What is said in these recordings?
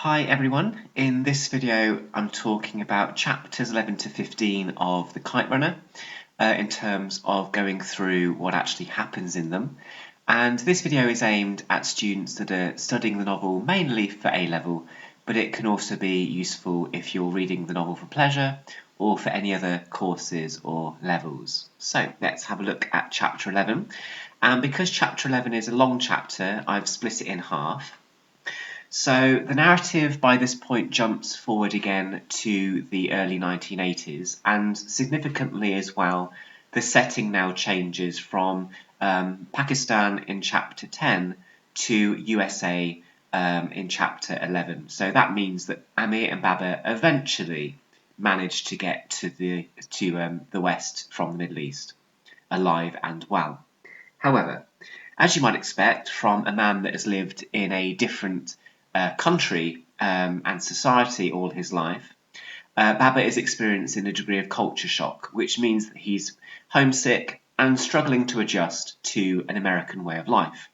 Hi everyone, in this video I'm talking about chapters 11 to 15 of the Kite Runner in terms of going through what actually happens in them, and this video is aimed at students that are studying the novel mainly for A-level, but it can also be useful if you're reading the novel for pleasure or for any other courses or levels. So let's have a look at chapter 11, and because chapter 11 is a long chapter I've split it in half. So the narrative by this point jumps forward again to the early 1980s, and significantly as well, the setting now changes from Pakistan in chapter 10 to USA in chapter 11. So that means that Amir and Baba eventually manage to get to the west from the Middle East, alive and well. However, as you might expect from a man that has lived in a different country and society all his life, Baba is experiencing a degree of culture shock, which means that he's homesick and struggling to adjust to an American way of life.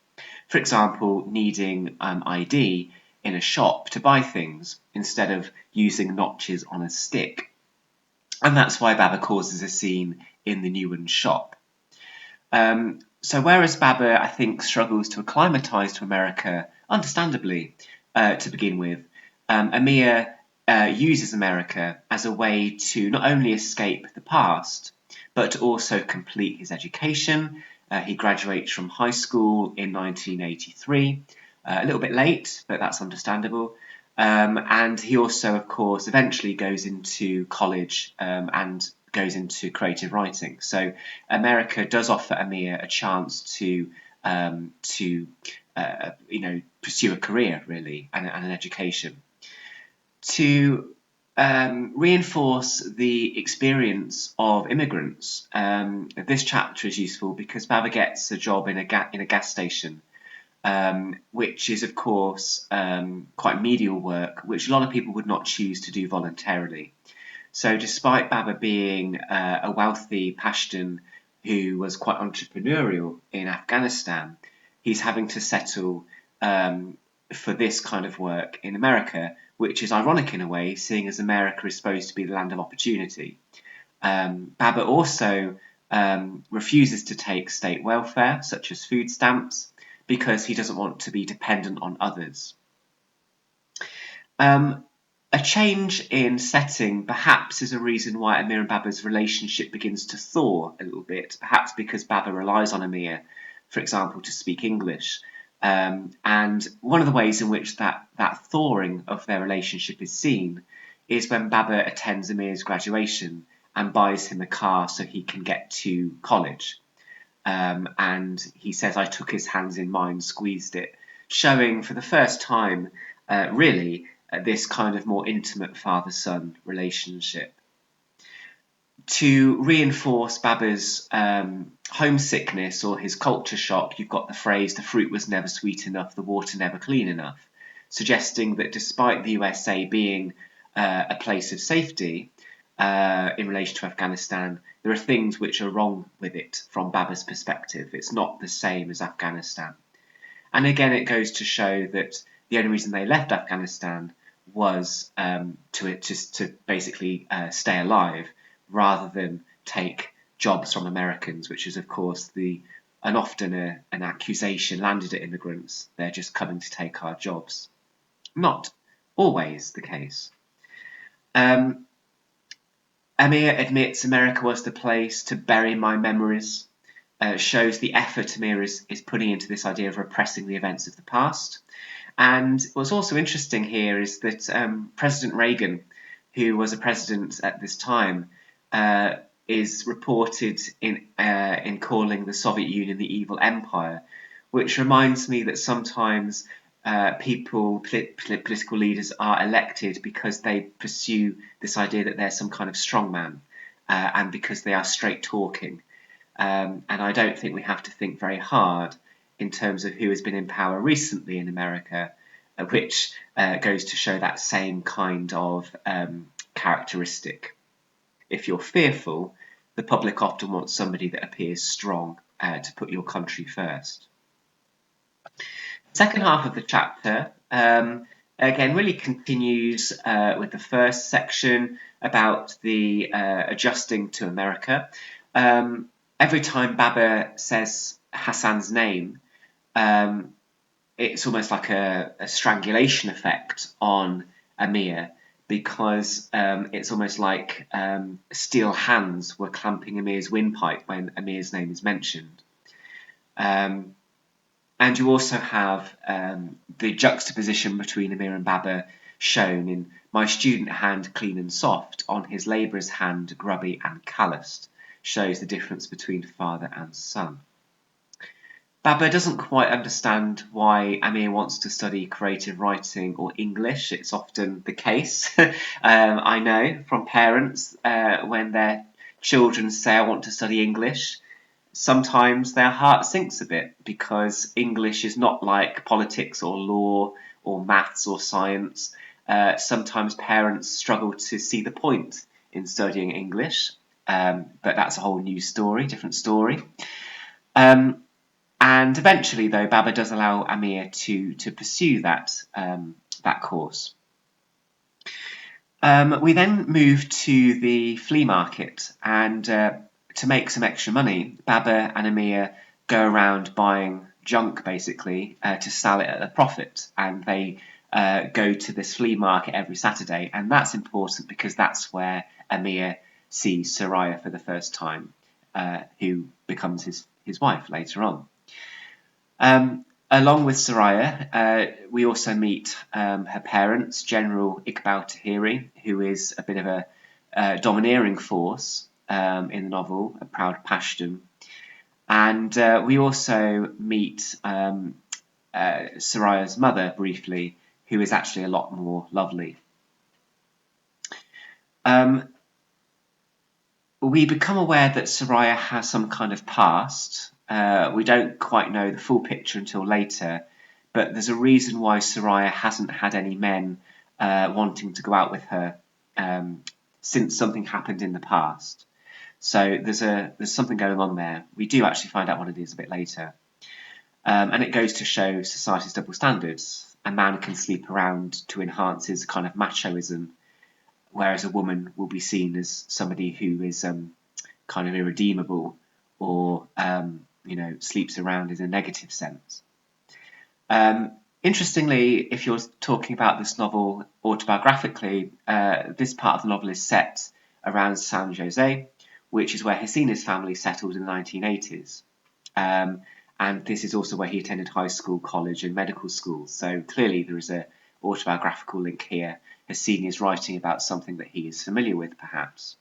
For example, needing ID in a shop to buy things instead of using notches on a stick. And that's why Baba causes a scene in the Newen shop. So whereas Baba, I think, struggles to acclimatise to America, understandably, to begin with, Amir uses America as a way to not only escape the past, but to also complete his education. He graduates from high school in 1983, a little bit late, but that's understandable. And he also, of course, eventually goes into college and goes into creative writing. So America does offer Amir a chance to pursue a career really and an education. To reinforce the experience of immigrants, this chapter is useful because Baba gets a job in a gas station, which is of course quite menial work, which a lot of people would not choose to do voluntarily. So despite Baba being a wealthy Pashtun who was quite entrepreneurial in Afghanistan, he's having to settle for this kind of work in America, which is ironic in a way, seeing as America is supposed to be the land of opportunity. Baba also refuses to take state welfare, such as food stamps, because he doesn't want to be dependent on others. A change in setting perhaps is a reason why Amir and Baba's relationship begins to thaw a little bit, perhaps because Baba relies on Amir, for example, to speak English. And one of the ways in which that thawing of their relationship is seen is when Baba attends Amir's graduation and buys him a car so he can get to college. And he says, I took his hands in mine, squeezed it, showing for the first time, really, this kind of more intimate father-son relationship. To reinforce Baba's homesickness or his culture shock, you've got the phrase, the fruit was never sweet enough, the water never clean enough, suggesting that despite the USA being a place of safety in relation to Afghanistan, there are things which are wrong with it from Baba's perspective. It's not the same as Afghanistan. And again, it goes to show that the only reason they left Afghanistan was to basically stay alive, rather than take jobs from Americans, which is of course often an accusation landed at immigrants. They're just coming to take our jobs. Not always the case. Amir admits America was the place to bury my memories. Shows the effort Amir is putting into this idea of repressing the events of the past. And what's also interesting here is that President Reagan, who was a president at this time, is reported in calling the Soviet Union the evil empire, which reminds me that sometimes political leaders are elected because they pursue this idea that they're some kind of strongman, and because they are straight talking. And I don't think we have to think very hard in terms of who has been in power recently in America, which goes to show that same kind of characteristic. If you're fearful, the public often wants somebody that appears strong to put your country first. Second half of the chapter Again, really continues with the first section about the adjusting to America. Every time Baba says Hassan's name, um, it's almost like a strangulation effect on Amir, because it's almost like steel hands were clamping Amir's windpipe when Amir's name is mentioned. Um, and you also have the juxtaposition between Amir and Baba shown in "My student hand clean and soft, on his labourer's hand grubby and calloused," shows the difference between father and son. Baba doesn't quite understand why Amir wants to study creative writing or English. It's often the case, I know, from parents when their children say, "I want to study English." Sometimes their heart sinks a bit, because English is not like politics or law or maths or science. Sometimes parents struggle to see the point in studying English, but that's a whole new story, different story. Um, and eventually, though, Baba does allow Amir to pursue that course. We then move to the flea market, and to make some extra money, Baba and Amir go around buying junk, basically, to sell it at a profit, and they go to this flea market every Saturday, and that's important because that's where Amir sees Soraya for the first time, who becomes his wife later on. Along with Soraya, we also meet her parents, General Iqbal Tahiri, who is a bit of a domineering force in the novel, a proud Pashtun. And we also meet Soraya's mother briefly, who is actually a lot more lovely. We become aware that Soraya has some kind of past. We don't quite know the full picture until later, but there's a reason why Soraya hasn't had any men wanting to go out with her since something happened in the past. So there's something going on there. We do actually find out what it is a bit later. And it goes to show society's double standards. A man can sleep around to enhance his kind of machoism, whereas a woman will be seen as somebody who is kind of irredeemable, or sleeps around in a negative sense. Interestingly, if you're talking about this novel autobiographically, this part of the novel is set around San Jose, which is where Hesina's family settled in the 1980s. And this is also where he attended high school, college, and medical school. So clearly there is a autobiographical link here. Hesina is writing about something that he is familiar with, perhaps.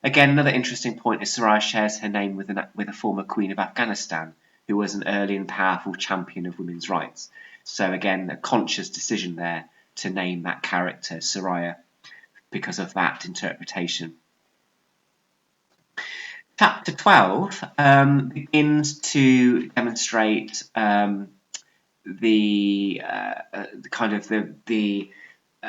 Again, another interesting point is Soraya shares her name with a former Queen of Afghanistan, who was an early and powerful champion of women's rights. So again, a conscious decision there to name that character Soraya because of that interpretation. Chapter 12 begins to demonstrate the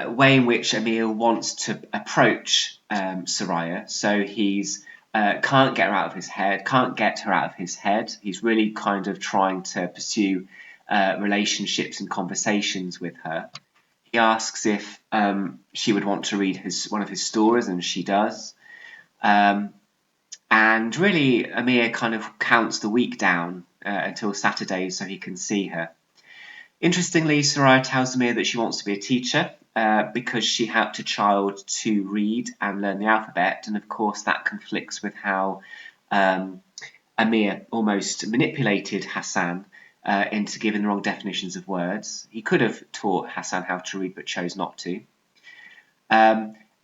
way in which Emil wants to approach Soraya. So he's can't get her out of his head, can't get her out of his head. He's really kind of trying to pursue relationships and conversations with her. He asks if she would want to read one of his stories, and she does. And really, Amir kind of counts the week down until Saturday so he can see her. Interestingly, Soraya tells Amir that she wants to be a teacher because she helped a child to read and learn the alphabet, and of course that conflicts with how Amir almost manipulated Hassan into giving the wrong definitions of words. He could have taught Hassan how to read but chose not to.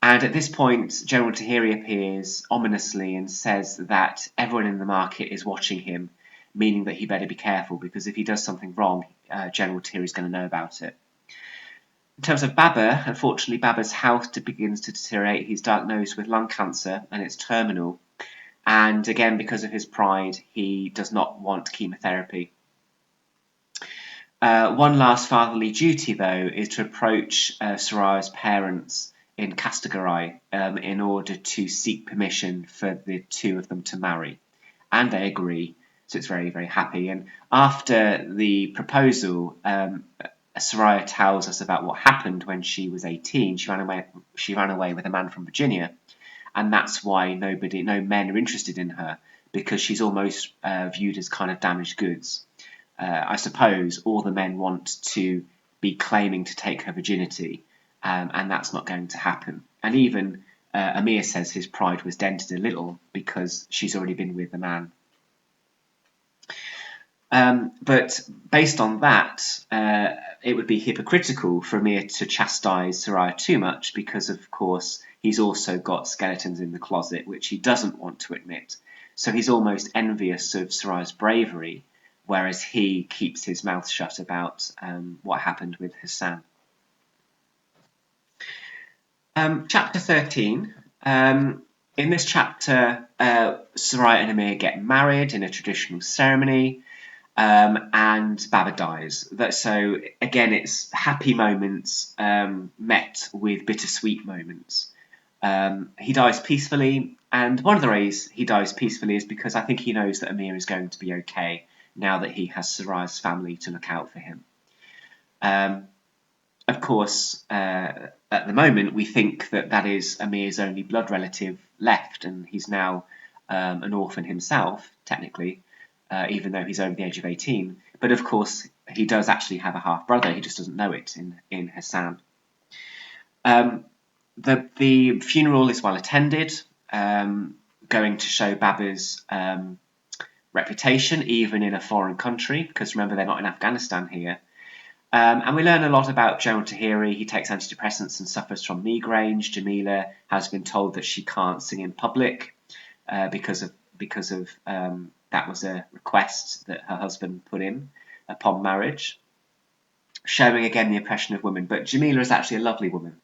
And at this point, General Tahiri appears ominously and says that everyone in the market is watching him, meaning that he better be careful, because if he does something wrong, General Tahiri is going to know about it. In terms of Baba, unfortunately, Baba's health begins to deteriorate. He's diagnosed with lung cancer, and it's terminal. And again, because of his pride, he does not want chemotherapy. One last fatherly duty, though, is to approach Soraya's parents in Castagarai in order to seek permission for the two of them to marry. And they agree, so it's very, very happy. And after the proposal, Soraya tells us about what happened when she was 18. She ran away with a man from Virginia, and that's why no men are interested in her, because she's almost viewed as kind of damaged goods. I suppose all the men want to be claiming to take her virginity, and that's not going to happen. And even Amir says his pride was dented a little because she's already been with the man. But based on that, it would be hypocritical for Amir to chastise Soraya too much, because of course he's also got skeletons in the closet which he doesn't want to admit. So he's almost envious of Soraya's bravery, whereas he keeps his mouth shut about what happened with Hassan. Chapter 13. In this chapter, Soraya and Amir get married in a traditional ceremony. And Baba dies. So again, it's happy moments met with bittersweet moments. He dies peacefully, and one of the ways he dies peacefully is because I think he knows that Amir is going to be okay now that he has Soraya's family to look out for him. Of course, at the moment, we think that is Amir's only blood relative left, and he's now an orphan himself, technically, even though he's over the age of 18. But of course, he does actually have a half brother. He just doesn't know it in Hassan. The funeral is well attended, going to show Baba's reputation, even in a foreign country, because remember, they're not in Afghanistan here. And we learn a lot about General Tahiri. He takes antidepressants and suffers from migraines. Jamila has been told that she can't sing in public because of that was a request that her husband put in upon marriage, showing again the oppression of women. But Jamila is actually a lovely woman,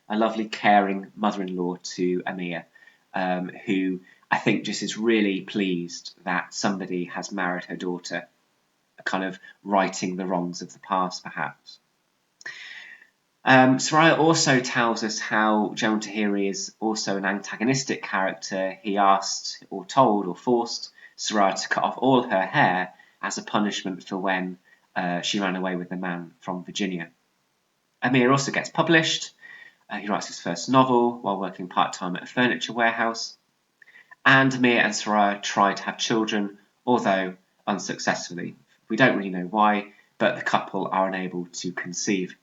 a lovely, caring mother-in-law to Amir, who I think just is really pleased that somebody has married her daughter, kind of righting the wrongs of the past, perhaps. Soraya also tells us how General Tahiri is also an antagonistic character. He asked, or told, or forced Soraya to cut off all her hair as a punishment for when she ran away with the man from Virginia. Amir also gets published. He writes his first novel while working part-time at a furniture warehouse. And Amir and Soraya try to have children, although unsuccessfully. We don't really know why, but the couple are unable to conceive.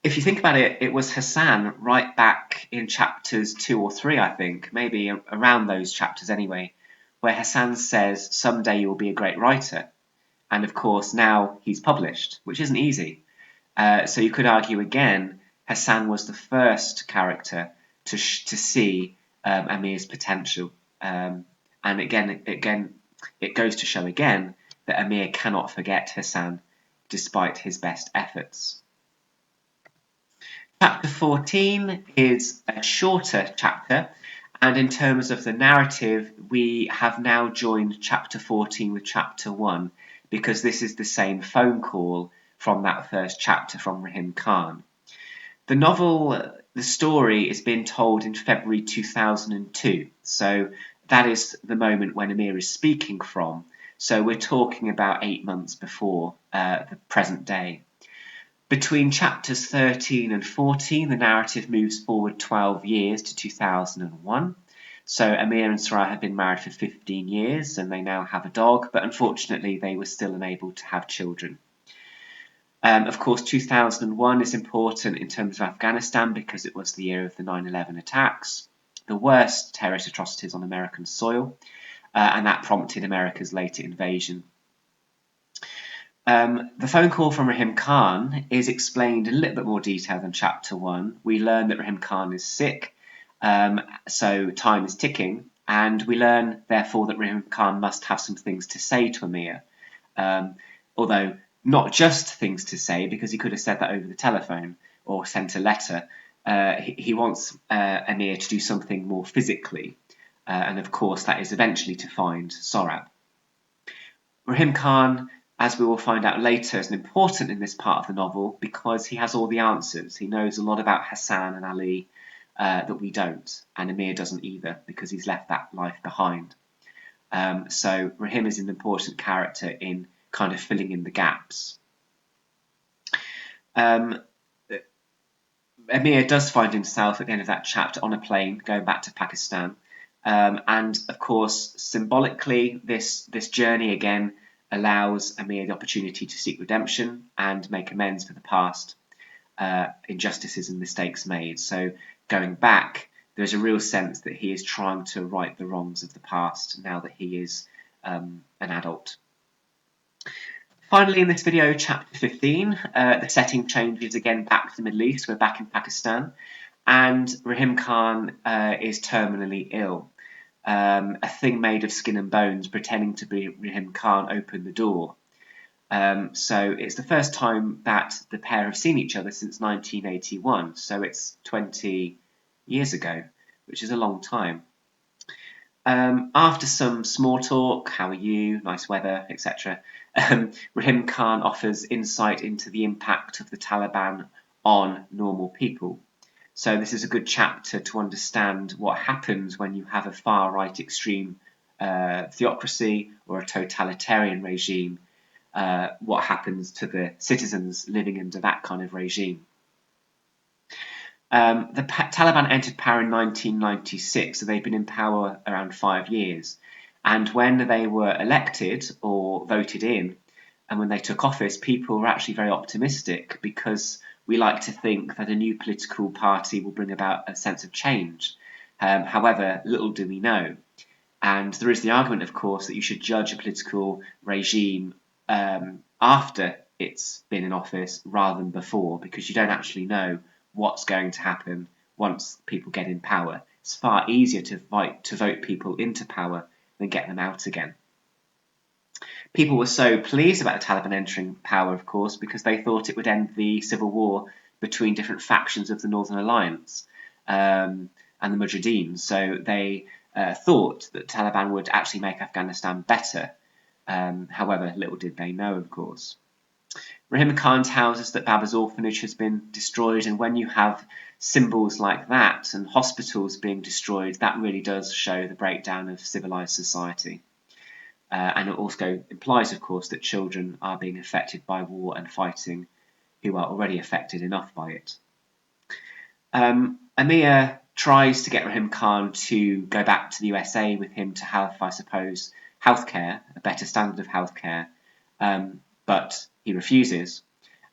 If you think about it, it was Hassan right back in chapters 2 or 3, I think, maybe around those chapters anyway, where Hassan says, someday you'll be a great writer. And of course, now he's published, which isn't easy. So you could argue again, Hassan was the first character to see Amir's potential. And again, it goes to show again that Amir cannot forget Hassan, despite his best efforts. Chapter 14 is a shorter chapter, and in terms of the narrative, we have now joined chapter 14 with chapter 1, because this is the same phone call from that first chapter from Rahim Khan. The novel, the story, is being told in February 2002, so that is the moment when Amir is speaking from. So we're talking about 8 months before the present day. Between chapters 13 and 14, the narrative moves forward 12 years to 2001. So Amir and Soraya have been married for 15 years and they now have a dog, but unfortunately they were still unable to have children. Of course, 2001 is important in terms of Afghanistan because it was the year of the 9/11 attacks, the worst terrorist atrocities on American soil, and that prompted America's later invasion. The phone call from Rahim Khan is explained in a little bit more detail than chapter 1. We learn that Rahim Khan is sick, so time is ticking, and we learn, therefore, that Rahim Khan must have some things to say to Amir, although not just things to say, because he could have said that over the telephone or sent a letter. He wants Amir to do something more physically, and of course that is eventually to find Sorab. Rahim Khan, as we will find out later, is important in this part of the novel because he has all the answers. He knows a lot about Hassan and Ali that we don't, and Amir doesn't either because he's left that life behind. So Rahim is an important character in kind of filling in the gaps. Amir does find himself at the end of that chapter on a plane going back to Pakistan. And of course, symbolically, this journey again allows Amir the opportunity to seek redemption and make amends for the past injustices and mistakes made. So going back, there's a real sense that he is trying to right the wrongs of the past now that he is an adult. Finally, in this video, chapter 15, the setting changes again back to the Middle East. We're back in Pakistan, and Rahim Khan is terminally ill. A thing made of skin and bones pretending to be Rahim Khan opened the door. So it's the first time that the pair have seen each other since 1981, so it's 20 years ago, which is a long time. After some small talk, how are you, nice weather, etc., Rahim Khan offers insight into the impact of the Taliban on normal people. So this is a good chapter to understand what happens when you have a far-right extreme theocracy or a totalitarian regime, what happens to the citizens living under that kind of regime. The Taliban entered power in 1996, so they've been in power around 5 years. And when they were elected or voted in, and when they took office, people were actually very optimistic because we like to think that a new political party will bring about a sense of change. However, little do we know. And there is the argument, of course, that you should judge a political regime after it's been in office rather than before, because you don't actually know what's going to happen once people get in power. It's far easier to vote people into power than get them out again. People were so pleased about the Taliban entering power, of course, because they thought it would end the civil war between different factions of the Northern Alliance and the Mujahideen. So they thought that the Taliban would actually make Afghanistan better. However, little did they know, of course. Rahim Khan tells us that Baba's orphanage has been destroyed, and when you have symbols like that and hospitals being destroyed, that really does show the breakdown of civilized society. And it also implies, of course, that children are being affected by war and fighting who are already affected enough by it. Amir tries to get Rahim Khan to go back to the USA with him to have, I suppose, healthcare, a better standard of healthcare, but he refuses.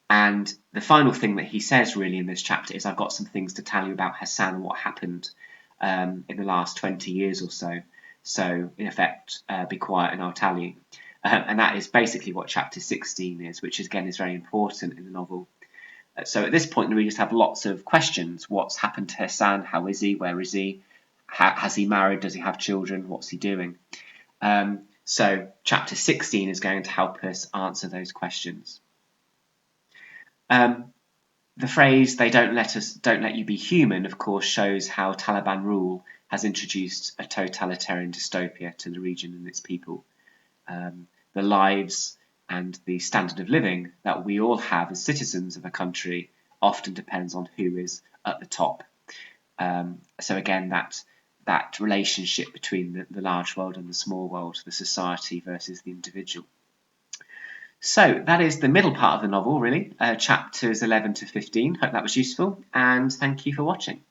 And the final thing that he says really in this chapter is, I've got some things to tell you about Hassan and what happened in the last 20 years or so. So, in effect, be quiet and I'll tell you. And that is basically what chapter 16 is, which again is very important in the novel. So at this point, the readers have lots of questions. What's happened to Hassan? How is he? Where is he? Has he married? Does he have children? What's he doing? So chapter 16 is going to help us answer those questions. The phrase "they don't let you be human," of course, shows how Taliban rule has introduced a totalitarian dystopia to the region and its people. The lives and the standard of living that we all have as citizens of a country often depends on who is at the top. So again, that relationship between the large world and the small world, the society versus the individual. So that is the middle part of the novel, really, chapters 11 to 15. Hope that was useful, and thank you for watching.